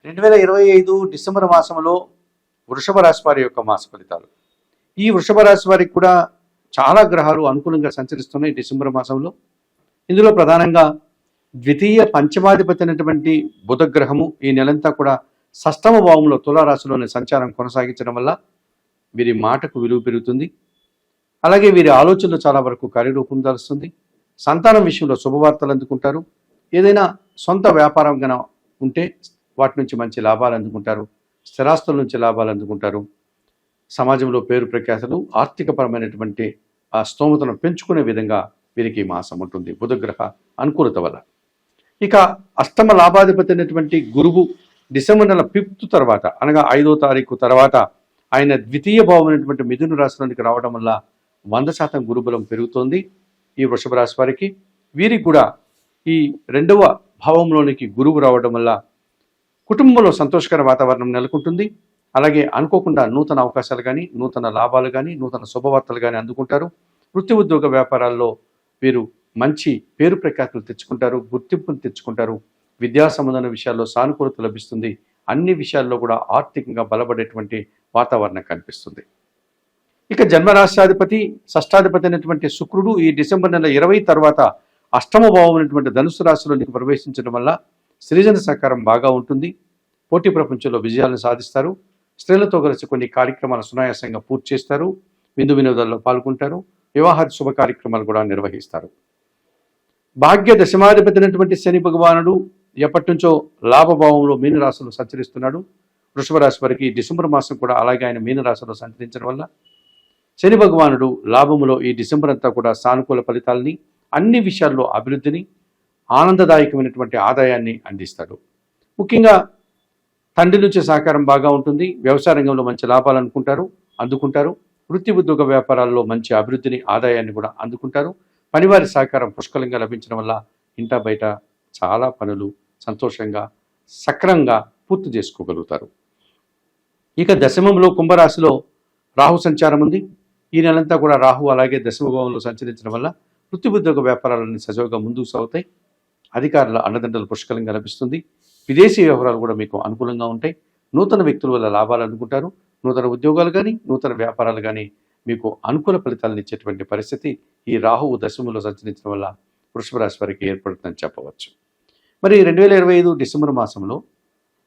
2025 December మాసంలో వృషభ రాశి వారి యొక్క మాస ఫలితాలు. ఈ వృషభ రాశి వారికి కూడా చాలా గ్రహాలు అనుకూలంగా సంచరిస్తున్నాయి డిసెంబర్ మాసంలో. ఇందులో ప్రధానంగా ద్వితీయ పంచమాధిపతి అయినటువంటి బుధ గ్రహము ఈ నెలంతా కూడా షష్టమ భావంలో తులారాశిలోని సంచారం కొనసాగించడం వల్ల వీరి మాటకు విలువ పెరుగుతుంది. అలాగే వీరి ఆలోచనలు చాలా వరకు కార్యరూపం దాలుస్తుంది. సంతానం విషయంలో శుభవార్తలు అందుకుంటారు. ఏదైనా సొంత వ్యాపారం గన ఉంటే వాటి నుంచి మంచి లాభాలు అందుకుంటారు. స్థిరాస్తుల నుంచి లాభాలు అందుకుంటారు. సమాజంలో పేరు ప్రఖ్యాతలు ఆర్థికపరమైనటువంటి ఆ స్తోమతను పెంచుకునే విధంగా వీరికి మాసం ఉంటుంది బుధగ్రహ అనుకూలత వల్ల. ఇక అష్టమ లాభాధిపతి అయినటువంటి గురువు డిసెంబర్ నెల 5th తర్వాత అనగా 5వ తారీఖు తర్వాత ఆయన ద్వితీయ భావం అయినటువంటి మిథున రాశిలోనికి రావడం వల్ల 100% గురుబలం పెరుగుతోంది ఈ వృషభ రాశి వారికి. వీరికి కూడా ఈ 2వ భావంలోనికి గురువు రావడం వల్ల కుటుంబంలో సంతోషకర వాతావరణం నెలకొంటుంది. అలాగే అనుకోకుండా నూతన అవకాశాలు కానీ నూతన లాభాలు కానీ నూతన శుభవార్తలు కానీ అందుకుంటారు. వృత్తి ఉద్యోగ వ్యాపారాల్లో వీరు మంచి పేరు ప్రఖ్యాతులు తెచ్చుకుంటారు, గుర్తింపును తెచ్చుకుంటారు. విద్యా సంబంధమైన విషయాల్లో సానుకూలత లభిస్తుంది. అన్ని విషయాల్లో కూడా ఆర్థికంగా బలపడేటువంటి వాతావరణం కనిపిస్తుంది. ఇక జన్మరాశ్యాధిపతి షష్టాధిపతి అయినటువంటి శుక్రుడు ఈ డిసెంబర్ నెల 20 తర్వాత అష్టమ భావం అయినటువంటి ధనుసు రాశిలోనికి ప్రవేశించడం వల్ల సృజన సహకారం బాగా ఉంటుంది. పోటీ ప్రపంచంలో విజయాలను సాధిస్తారు. స్త్రీలతో కలిసి కొన్ని కార్యక్రమాలు సునాయాసంగా పూర్తి చేస్తారు. విందు వినోదాల్లో పాల్గొంటారు. వివాహాది శుభ కార్యక్రమాలు కూడా నిర్వహిస్తారు. భాగ్య దశమాధిపతి అయినటువంటి శని భగవానుడు ఎప్పటి నుంచో లాభభావంలో మీనరాశిలో సంచరిస్తున్నాడు. వృషభ రాశి వారికి డిసెంబర్ మాసం కూడా అలాగే ఆయన మీనరాశిలో సంచరించడం వల్ల శని భగవానుడు లాభములో ఈ డిసెంబర్ అంతా కూడా సానుకూల ఫలితాలని, అన్ని విషయాల్లో అభివృద్ధిని, ఆనందదాయకమైనటువంటి ఆదాయాన్ని అందిస్తాడు. ముఖ్యంగా తండ్రి నుంచి సహకారం బాగా ఉంటుంది. వ్యవసాయ రంగంలో మంచి లాభాలు అందుకుంటారు. వృత్తి ఉద్యోగ వ్యాపారాల్లో మంచి అభివృద్ధిని, ఆదాయాన్ని కూడా అందుకుంటారు. పనివారి సహకారం పుష్కలంగా లభించడం వల్ల ఇంటా బయట చాలా పనులు సంతోషంగా సక్రమంగా పూర్తి చేసుకోగలుగుతారు. ఇక దశమంలో కుంభరాశిలో రాహు సంచారం ఉంది. ఈ నెలంతా కూడా రాహు అలాగే దశమ భావంలో సంచరించడం వల్ల వృత్తి ఉద్యోగ వ్యాపారాలన్నీ సజావుగా ముందుకు సాగుతాయి. అధికారుల అండదండలు పుష్కలంగా లభిస్తుంది. విదేశీ వ్యవహారాలు కూడా మీకు అనుకూలంగా ఉంటాయి. నూతన వ్యక్తుల వల్ల లాభాలు అందుకుంటారు. నూతన ఉద్యోగాలు కానీ నూతన వ్యాపారాలు కానీ మీకు అనుకూల ఫలితాలను ఇచ్చేటువంటి పరిస్థితి ఈ రాహువు దశమంలో సంచరించడం వల్ల వృషభ రాశి వారికి ఏర్పడుతుందని చెప్పవచ్చు. మరి 2025 డిసెంబర్ మాసంలో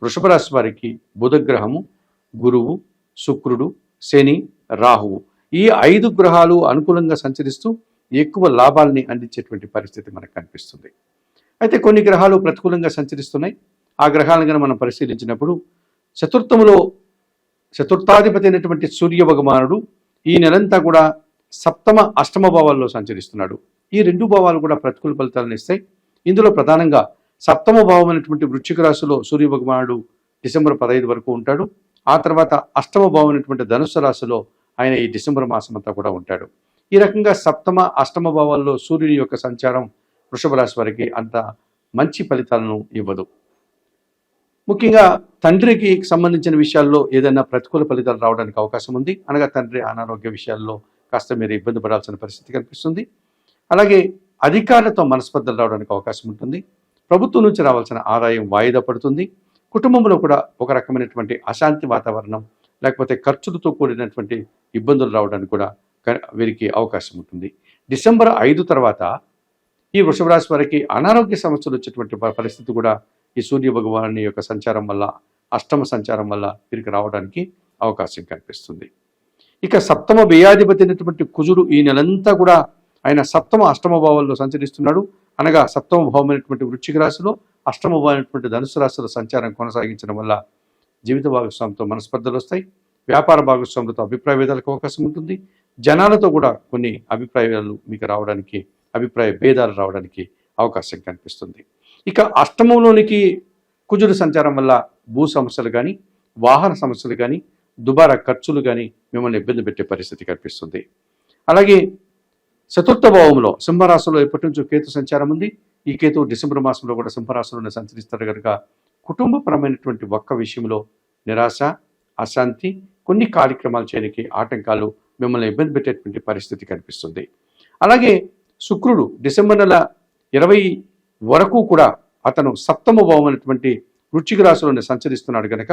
వృషభ రాశి వారికి బుధగ్రహము, గురువు, శుక్రుడు, శని, రాహువు ఈ 5 గ్రహాలు అనుకూలంగా సంచరిస్తూ ఎక్కువ లాభాలని అందించేటువంటి పరిస్థితి మనకు కనిపిస్తుంది. అయితే కొన్ని గ్రహాలు ప్రతికూలంగా సంచరిస్తున్నాయి. ఆ గ్రహాలను కనుక మనం పరిశీలించినప్పుడు చతుర్థాధిపతి అయినటువంటి సూర్య భగవానుడు ఈ నెలంతా కూడా సప్తమ అష్టమ భావాల్లో సంచరిస్తున్నాడు. ఈ 2 భావాలు కూడా ప్రతికూల ఫలితాలను ఇస్తాయి. ఇందులో ప్రధానంగా సప్తమ భావం అయినటువంటి వృశ్చిక రాశిలో సూర్య భగవానుడు డిసెంబర్ 15 వరకు ఉంటాడు. ఆ తర్వాత అష్టమ భావం అయినటువంటి ధనుస్సు రాశిలో ఆయన ఈ డిసెంబర్ మాసం అంతా కూడా ఉంటాడు. ఈ రకంగా సప్తమ అష్టమ భావాల్లో సూర్యుని యొక్క సంచారం వృషభ రాశి వారికి అంత మంచి ఫలితాలను ఇవ్వదు. ముఖ్యంగా తండ్రికి సంబంధించిన విషయాల్లో ఏదైనా ప్రతికూల ఫలితాలు రావడానికి అవకాశం ఉంది. అనగా తండ్రి అనారోగ్య విషయాల్లో కాస్త మీరు ఇబ్బంది పడాల్సిన పరిస్థితి కనిపిస్తుంది. అలాగే అధికారులతో మనస్పర్ధలు రావడానికి అవకాశం ఉంటుంది. ప్రభుత్వం నుంచి రావాల్సిన ఆదాయం వాయిదా పడుతుంది. కుటుంబంలో కూడా ఒక రకమైనటువంటి అశాంతి వాతావరణం లేకపోతే ఖర్చులతో కూడినటువంటి ఇబ్బందులు రావడానికి కూడా వీరికి అవకాశం ఉంటుంది. డిసెంబర్ 5 తర్వాత ఈ వృషభ రాశి వారికి అనారోగ్య సమస్యలు వచ్చేటువంటి పరిస్థితి కూడా ఈ సూర్య భగవాను యొక్క సంచారం వల్ల, అష్టమ సంచారం వల్ల వీరికి రావడానికి అవకాశం కనిపిస్తుంది. ఇక సప్తమ వ్యయాధిపతి అయినటువంటి కుజుడు ఈ నెలంతా కూడా ఆయన సప్తమ అష్టమ భావాల్లో సంచరిస్తున్నాడు. అనగా సప్తమ భావమైనటువంటి వృశ్చిక రాశిలో, అష్టమ భావమైనటువంటి ధనుసు రాశిలో సంచారం కొనసాగించడం వల్ల జీవిత భాగస్వామితో మనస్పర్ధలు వస్తాయి. వ్యాపార భాగస్వాములతో అభిప్రాయ భేదాలకు అవకాశం ఉంటుంది. జనాలతో కూడా కొన్ని అభిప్రాయ భేదాలు రావడానికి అవకాశం కనిపిస్తుంది. ఇక అష్టమంలోనికి కుజుడు సంచారం వల్ల భూ సమస్యలు కానీ, వాహన సమస్యలు కానీ, దుబారా ఖర్చులు కానీ మిమ్మల్ని ఇబ్బంది పెట్టే పరిస్థితి కనిపిస్తుంది. అలాగే చతుర్థ భావంలో సింహరాశిలో ఎప్పటి నుంచో కేతు సంచారం ఉంది. ఈ కేతు డిసెంబర్ మాసంలో కూడా సింహరాశిలోనే సంచరిస్తారు కనుక కుటుంబపరమైనటువంటి ఒక్క విషయంలో నిరాశ, అశాంతి, కొన్ని కార్యక్రమాలు చేయడానికి ఆటంకాలు మిమ్మల్ని ఇబ్బంది పెట్టేటువంటి పరిస్థితి కనిపిస్తుంది. అలాగే శుక్రుడు డిసెంబర్ నెల 20 వరకు కూడా అతను సప్తమ భావం అనేటువంటి వృశ్చిక రాశిలోనే సంచరిస్తున్నాడు కనుక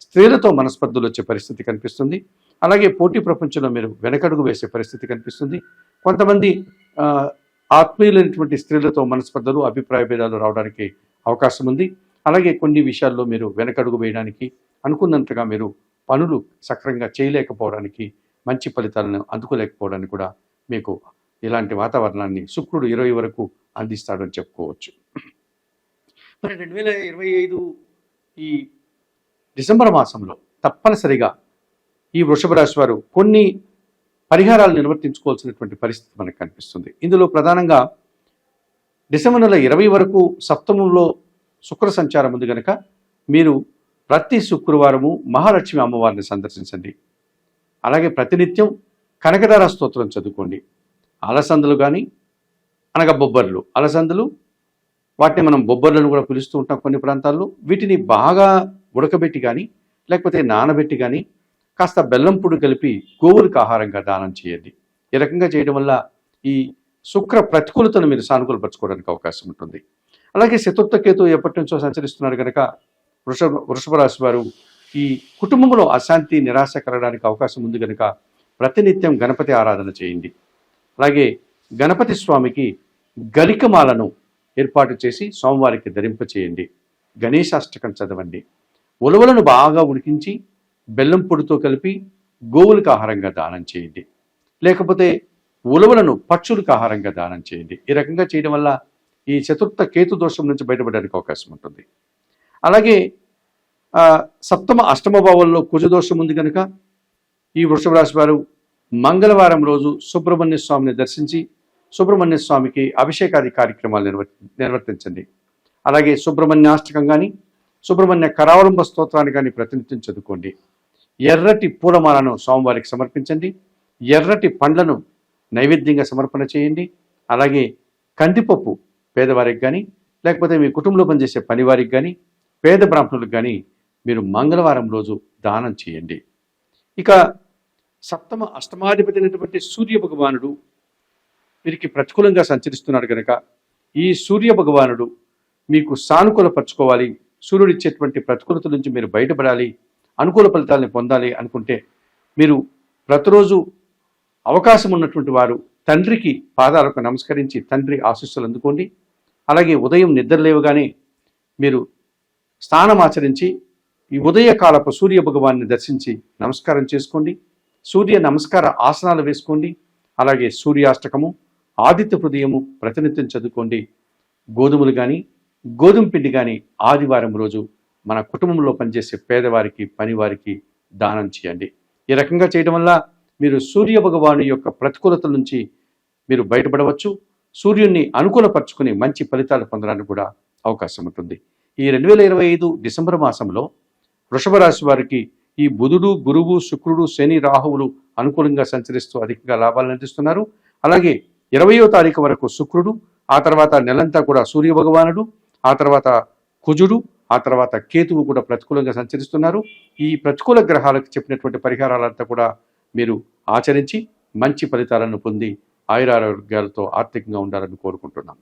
స్త్రీలతో మనస్పర్ధలు వచ్చే పరిస్థితి కనిపిస్తుంది. అలాగే పోటీ ప్రపంచంలో మీరు వెనకడుగు వేసే పరిస్థితి కనిపిస్తుంది. కొంతమంది ఆత్మీయులైనటువంటి స్త్రీలతో మనస్పర్ధలు, అభిప్రాయ భేదాలు రావడానికి అవకాశం ఉంది. అలాగే కొన్ని విషయాల్లో మీరు వెనకడుగు వేయడానికి, అనుకున్నంతగా మీరు పనులు సక్రమంగా చేయలేకపోవడానికి, మంచి ఫలితాలను అందుకోలేకపోవడానికి కూడా మీకు ఇలాంటి వాతావరణాన్ని శుక్రుడు 20 వరకు అందిస్తాడని చెప్పుకోవచ్చు. మరి 2025 ఈ డిసెంబర్ మాసంలో తప్పనిసరిగా ఈ వృషభ రాశి వారు కొన్ని పరిహారాలు నిర్వర్తించుకోవాల్సినటువంటి పరిస్థితి మనకు కనిపిస్తుంది. ఇందులో ప్రధానంగా డిసెంబర్ నెల 20 వరకు సప్తమంలో శుక్ర సంచారం ఉంది కనుక మీరు ప్రతి శుక్రవారము మహాలక్ష్మి అమ్మవారిని సందర్శించండి. అలాగే ప్రతినిత్యం కనకదార స్తోత్రం చదువుకోండి. అలసందలు కానీ అనగా బొబ్బర్లు, అలసందలు వాటిని మనం బొబ్బర్లను కూడా పిలుస్తూ ఉంటాం కొన్ని ప్రాంతాల్లో. వీటిని బాగా ఉడకబెట్టి కానీ లేకపోతే నానబెట్టి కానీ కాస్త బెల్లం పొడి కలిపి గోవులకు ఆహారంగా దానం చేయండి. ఈ రకంగా చేయడం వల్ల ఈ శుక్ర ప్రతికూలతను మీరు సానుకూలపరచుకోవడానికి అవకాశం ఉంటుంది. అలాగే చతుర్థ కేతు ఎప్పటి నుంచో సంచరిస్తున్నారు కనుక వృషభ రాశి వారు ఈ కుటుంబంలో అశాంతి, నిరాశ కలగడానికి అవకాశం ఉంది కనుక ప్రతినిత్యం గణపతి ఆరాధన చేయండి. అలాగే గణపతి స్వామికి గరికమాలను ఏర్పాటు చేసి సోమవారికి ధరింపచేయండి. గణేశాష్టకం చదవండి. ఉలవలను బాగా ఉడికించి బెల్లం పొడితో కలిపి గోవులకు ఆహారంగా దానం చేయండి. లేకపోతే ఉలవలను పక్షులకు ఆహారంగా దానం చేయండి. ఈ రకంగా చేయడం వల్ల ఈ చతుర్థ కేతు దోషం నుంచి బయటపడడానికి అవకాశం ఉంటుంది. అలాగే సప్తమ అష్టమ భావంలో కుజదోషం ఉంది కనుక ఈ వృషభ రాశి వారు మంగళవారం రోజు సుబ్రహ్మణ్య స్వామిని దర్శించి సుబ్రహ్మణ్య స్వామికి అభిషేకాది కార్యక్రమాలు నిర్వర్తించండి. అలాగే సుబ్రహ్మణ్యాష్టకం కానీ సుబ్రహ్మణ్య కరావలంబ స్తోత్రాన్ని కానీ ప్రతినిత్యం చదువుకోండి. ఎర్రటి పూలమాలను సోమవారికి సమర్పించండి. ఎర్రటి పండ్లను నైవేద్యంగా సమర్పణ చేయండి. అలాగే కందిపప్పు పేదవారికి కానీ లేకపోతే మీ కుటుంబంలో పనిచేసే పనివారికి కానీ పేద బ్రాహ్మణులకు కానీ మీరు మంగళవారం రోజు దానం చేయండి. ఇక సప్తమ అష్టమాధిపతి అయినటువంటి సూర్య భగవానుడు వీరికి ప్రతికూలంగా సంచరిస్తున్నాడు కనుక ఈ సూర్య భగవానుడు మీకు సానుకూలపరచుకోవాలి, సూర్యుడు ఇచ్చేటువంటి ప్రతికూలత నుంచి మీరు బయటపడాలి, అనుకూల ఫలితాలను పొందాలి అనుకుంటే మీరు ప్రతిరోజు అవకాశం ఉన్నటువంటి వారు తండ్రికి పాదాలకు నమస్కరించి తండ్రి ఆశీస్సులు అందుకోండి. అలాగే ఉదయం నిద్ర లేవగానే మీరు స్నానమాచరించి ఈ ఉదయకాలపు సూర్య భగవాన్ని దర్శించి నమస్కారం చేసుకోండి. సూర్య నమస్కార ఆసనాలు వేసుకోండి. అలాగే సూర్యాష్టకము, ఆదిత్య హృదయము ప్రతినిత్యం చదువుకోండి. గోధుమలు కానీ గోధుమ పిండి కానీ ఆదివారం రోజు మన కుటుంబంలో పనిచేసే పేదవారికి పనివారికి దానం చేయండి. ఈ రకంగా చేయడం వల్ల మీరు సూర్య భగవాను యొక్క ప్రతికూలతల నుంచి మీరు బయటపడవచ్చు. సూర్యుడిని అనుకూలపరుచుకుని మంచి ఫలితాలు పొందడానికి కూడా అవకాశం ఉంటుంది. ఈ 2025 డిసెంబర్ మాసంలో వృషభ రాశి వారికి ఈ బుధుడు, గురువు, శుక్రుడు, శని, రాహువులు అనుకూలంగా సంచరిస్తూ అధికంగా లాభాలను అందిస్తున్నారు. అలాగే 20వ తారీఖు వరకు శుక్రుడు, ఆ తర్వాత నెలంతా కూడా సూర్య భగవానుడు, ఆ తర్వాత కుజుడు, ఆ తర్వాత కేతువు కూడా ప్రతికూలంగా సంచరిస్తున్నారు. ఈ ప్రతికూల గ్రహాలకు చెప్పినటువంటి పరిహారాలంతా కూడా మీరు ఆచరించి మంచి ఫలితాలను పొంది ఆయురారోగ్యాలతో ఆర్థికంగా ఉండాలని కోరుకుంటున్నాం.